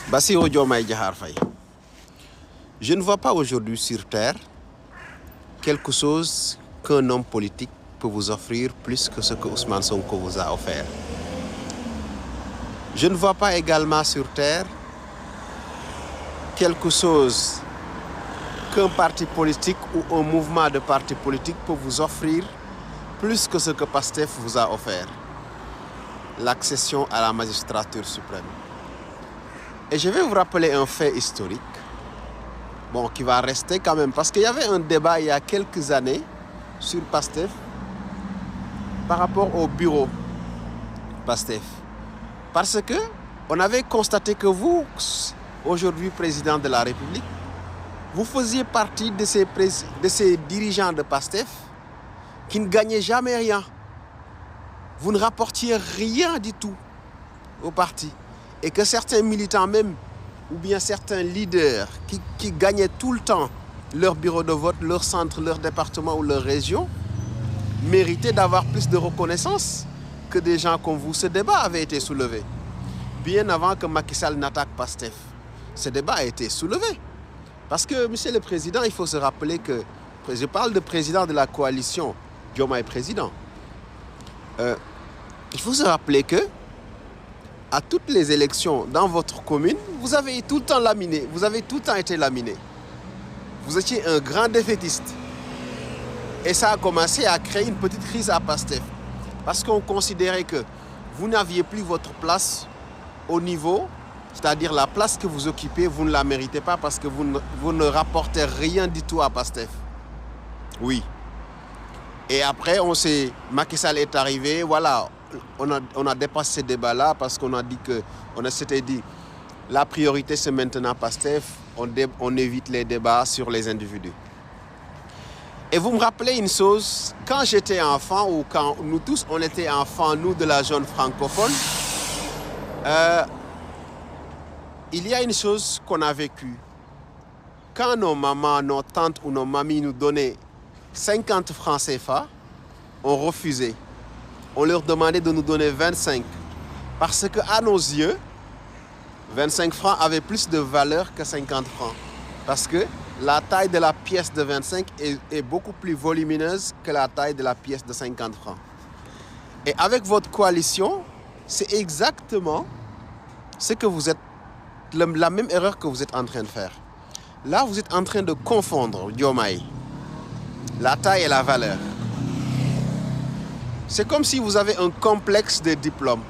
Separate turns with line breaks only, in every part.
Bassirou Diomaye Diakhar Faye. Je ne vois pas aujourd'hui sur Terre quelque chose qu'un homme politique peut vous offrir plus que ce que Ousmane Sonko vous a offert. Je ne vois pas également sur Terre quelque chose qu'un parti politique ou un mouvement de parti politique peut vous offrir plus que ce que Pastef vous a offert. L'accession à la magistrature suprême. Et je vais vous rappeler un fait historique, bon, qui va rester quand même, parce qu'il y avait un débat il y a quelques années sur Pastef par rapport au bureau Pastef. Parce que on avait constaté que vous, aujourd'hui président de la République, vous faisiez partie de ces dirigeants de Pastef qui ne gagnaient jamais rien. Vous ne rapportiez rien du tout au parti. Et que certains militants même, ou bien certains leaders qui gagnaient tout le temps leur bureau de vote, leur centre, leur département ou leur région, méritaient d'avoir plus de reconnaissance que des gens comme vous. Ce débat avait été soulevé bien avant que Macky Sall n'attaque Pastef. Ce débat a été soulevé. Parce que, monsieur le président, il faut se rappeler que, je parle de président de la coalition, Diomaye président. Il faut se rappeler que, à toutes les élections dans votre commune, vous avez tout le temps laminé, vous avez tout le temps été laminé. Vous étiez un grand défaitiste. Et ça a commencé à créer une petite crise à Pastef. Parce qu'on considérait que vous n'aviez plus votre place au niveau, c'est-à-dire la place que vous occupez, vous ne la méritez pas parce que vous ne rapportez rien du tout à Pastef. Oui. Et après, Macky Sall est arrivé, voilà, on a dépassé ces débats-là parce qu'on a dit on s'était dit, la priorité c'est maintenant Pastef, on évite les débats sur les individus. Et vous me rappelez une chose, quand j'étais enfant, ou quand nous tous on était enfants, nous de la zone francophone, il y a une chose qu'on a vécue. Quand nos mamans, nos tantes ou nos mamies nous donnaient 50 francs CFA, on refusait. On leur demandait de nous donner 25. Parce qu'à nos yeux, 25 francs avait plus de valeur que 50 francs. Parce que la taille de la pièce de 25 est beaucoup plus volumineuse que la taille de la pièce de 50 francs. Et avec votre coalition, c'est exactement ce que vous êtes, la même erreur que vous êtes en train de faire. Là, vous êtes en train de confondre, Diomaye, la taille et la valeur. C'est comme si vous avez un complexe de diplôme.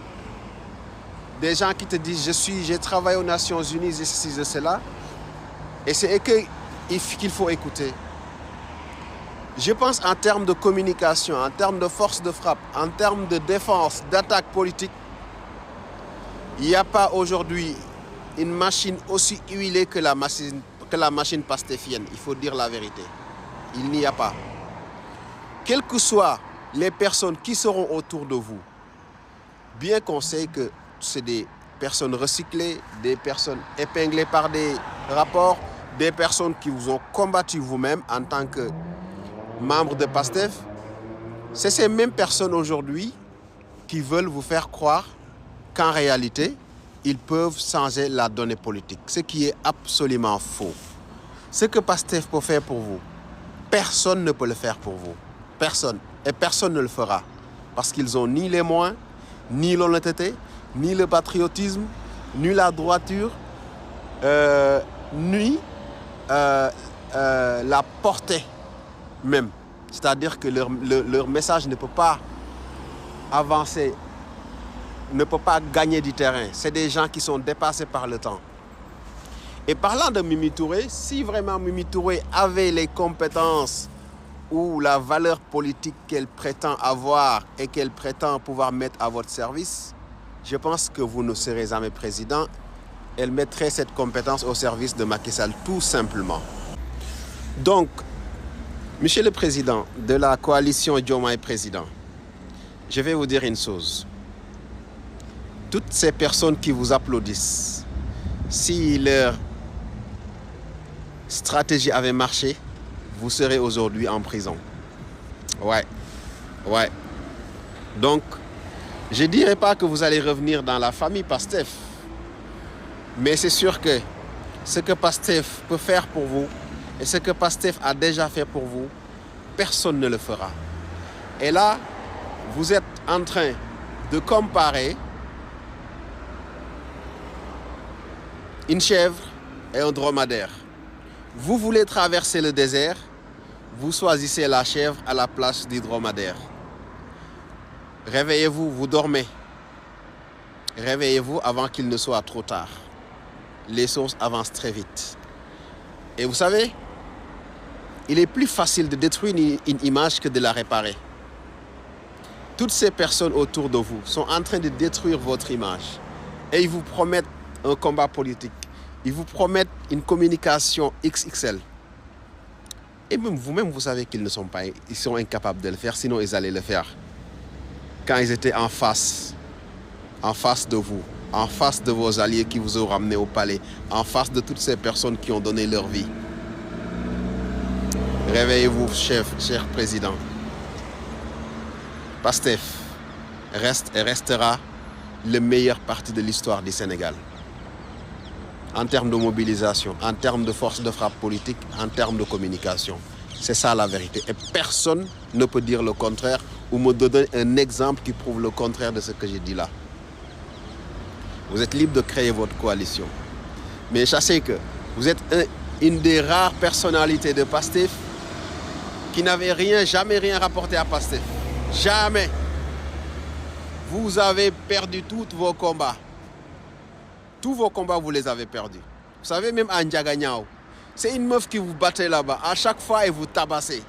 Des gens qui te disent, j'ai travaillé aux Nations Unies, j'ai ceci, j'ai cela. Et c'est qu'il faut écouter. Je pense en termes de communication, en termes de force de frappe, en termes de défense, d'attaque politique, il n'y a pas aujourd'hui une machine aussi huilée que la machine pastéfienne. Il faut dire la vérité. Il n'y a pas. Quelles que soient les personnes qui seront autour de vous, bien qu'on sait que c'est des personnes recyclées, des personnes épinglées par des rapports, des personnes qui vous ont combattu vous-même en tant que membre de Pastef, c'est ces mêmes personnes aujourd'hui qui veulent vous faire croire qu'en réalité, ils peuvent changer la donnée politique, ce qui est absolument faux. Ce que Pastef peut faire pour vous, personne ne peut le faire pour vous. Personne. Et personne ne le fera. Parce qu'ils n'ont ni les moyens, ni l'honnêteté, ni le patriotisme, ni la droiture, ni la portée même. C'est-à-dire que leur message ne peut pas avancer, ne peut pas gagner du terrain. C'est des gens qui sont dépassés par le temps. Et parlant de Mimi Touré, si vraiment Mimi Touré avait les compétences ou la valeur politique qu'elle prétend avoir et qu'elle prétend pouvoir mettre à votre service, je pense que vous ne serez jamais président. Elle mettrait cette compétence au service de Macky Sall, tout simplement. Donc, monsieur le président de la coalition Diomaye président, je vais vous dire une chose. Toutes ces personnes qui vous applaudissent, si leur stratégie avait marché, vous serez aujourd'hui en prison. Ouais. Donc, je ne dirais pas que vous allez revenir dans la famille Pastef. Mais c'est sûr que ce que PASTEF peut faire pour vous et ce que PASTEF a déjà fait pour vous, personne ne le fera. Et là, vous êtes en train de comparer une chèvre et un dromadaire. Vous voulez traverser le désert, vous choisissez la chèvre à la place du dromadaire. Réveillez-vous, vous dormez. Réveillez-vous avant qu'il ne soit trop tard. Les choses avancent très vite. Et vous savez, il est plus facile de détruire une image que de la réparer. Toutes ces personnes autour de vous sont en train de détruire votre image. Et ils vous promettent un combat politique. Ils vous promettent une communication XXL. Et même vous-même, vous savez qu'ils ne sont pas, ils sont incapables de le faire, sinon ils allaient le faire. Quand ils étaient en face de vous, en face de vos alliés qui vous ont ramené au palais, en face de toutes ces personnes qui ont donné leur vie. Réveillez-vous, cher président. PASTEF reste et restera le meilleur parti de l'histoire du Sénégal. En termes de mobilisation, en termes de force de frappe politique, en termes de communication. C'est ça la vérité. Et personne ne peut dire le contraire ou me donner un exemple qui prouve le contraire de ce que j'ai dit là. Vous êtes libre de créer votre coalition. Mais sachez que vous êtes une des rares personnalités de PASTEF qui n'avait jamais rien rapporté à PASTEF. Jamais. Vous avez perdu tous vos combats. Tous vos combats, vous les avez perdus. Vous savez, même à Ndiaganyao, c'est une meuf qui vous battait là-bas. À chaque fois, elle vous tabassait.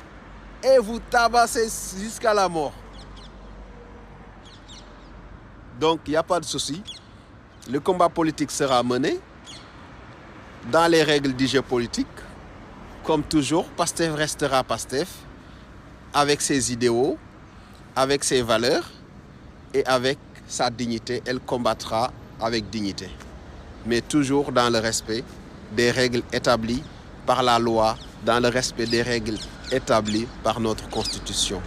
Et vous tabassez jusqu'à la mort. Donc, il n'y a pas de souci. Le combat politique sera mené dans les règles du jeu politique. Comme toujours, PASTEF restera PASTEF avec ses idéaux, avec ses valeurs et avec sa dignité. Elle combattra avec dignité. Mais toujours dans le respect des règles établies par la loi, dans le respect des règles établies par notre Constitution.